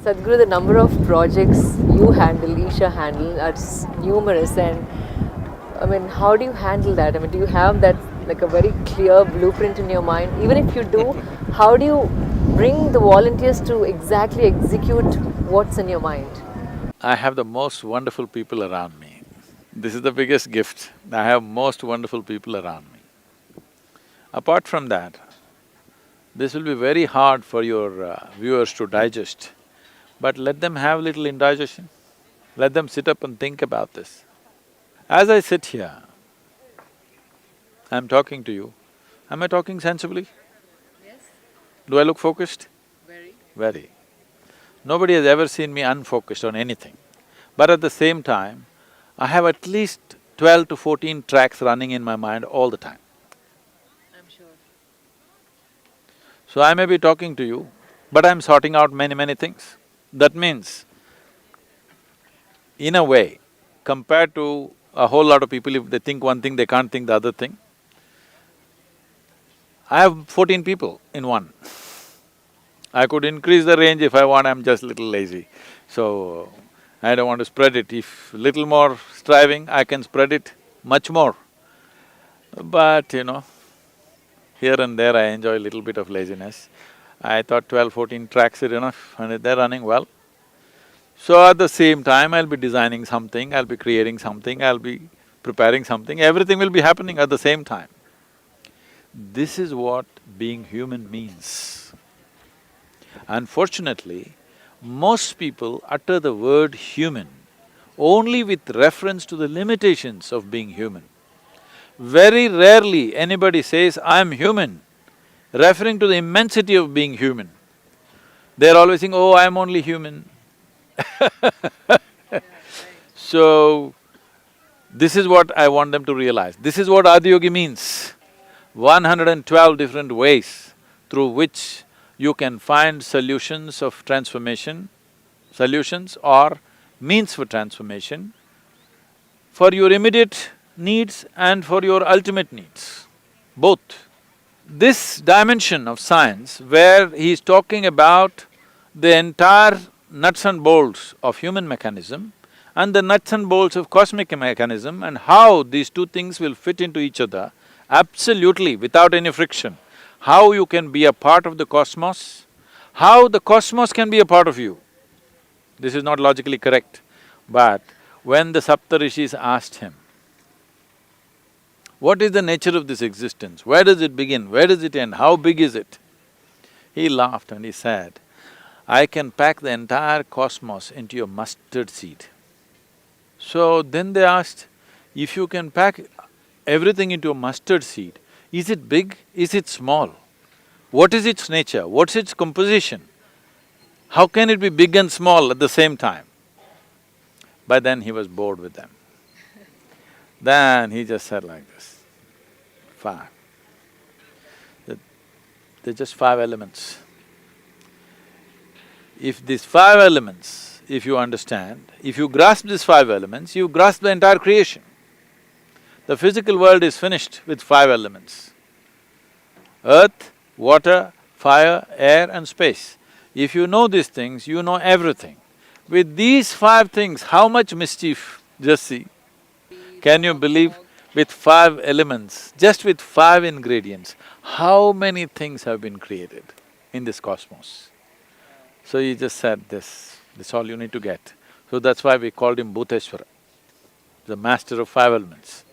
Sadhguru, the number of projects you handle, Isha handle, are numerous, and I mean, how do you handle that? I mean, do you have that like a very clear blueprint in your mind? Even if you do, how do you bring the volunteers to exactly execute what's in your mind? I have the most wonderful people around me. This is the biggest gift. I have most wonderful people around me. Apart from that, this will be very hard for your viewers to digest, but let them have little indigestion. Let them sit up and think about this. As I sit here, I'm talking to you. Am I talking sensibly? Yes, Do I look focused? very. Very. Nobody has ever seen me unfocused on anything. But at the same time, I have at least 12 to 14 tracks running in my mind all the time. I'm sure. So I may be talking to you, but I'm sorting out many things. That means, in a way, compared to a whole lot of people, if they think one thing, they can't think the other thing. I have 14 people in one. I could increase the range if I want, I'm just little lazy. So, I don't want to spread it. If little more striving, I can spread it much more. But, here and there I enjoy a little bit of laziness. I thought 12, 14 tracks are enough and they're running well. So at the same time, I'll be designing something, I'll be creating something, I'll be preparing something, everything will be happening at the same time. This is what being human means. Unfortunately, most people utter the word human only with reference to the limitations of being human. Very rarely anybody says, I'm human, referring to the immensity of being human. They're always saying, oh, I'm only human. So, this is what I want them to realize. This is what Adiyogi means. 112 different ways through which you can find solutions of transformation, solutions or means for transformation for your immediate needs and for your ultimate needs, both. This dimension of science where he's talking about the entire nuts and bolts of human mechanism and the nuts and bolts of cosmic mechanism and how these two things will fit into each other absolutely without any friction. How you can be a part of the cosmos, how the cosmos can be a part of you. This is not logically correct, but when the Saptarishis asked him, what is the nature of this existence? Where does it begin? Where does it end? How big is it? He laughed and he said, I can pack the entire cosmos into your mustard seed. So then they asked, if you can pack everything into a mustard seed, is it big? Is it small? What is its nature? What's its composition? How can it be big and small at the same time? But then he was bored with them. Then he just said like this, five. They're just five elements. If these five elements, if you understand, if you grasp these five elements, you grasp the entire creation. The physical world is finished with five elements: earth, water, fire, air and space. If you know these things, you know everything. With these five things, how much mischief, just see. Can you believe with five elements, just with five ingredients, how many things have been created in this cosmos? So he just said this all you need to get. So that's why we called him Bhuteshwara, the master of five elements.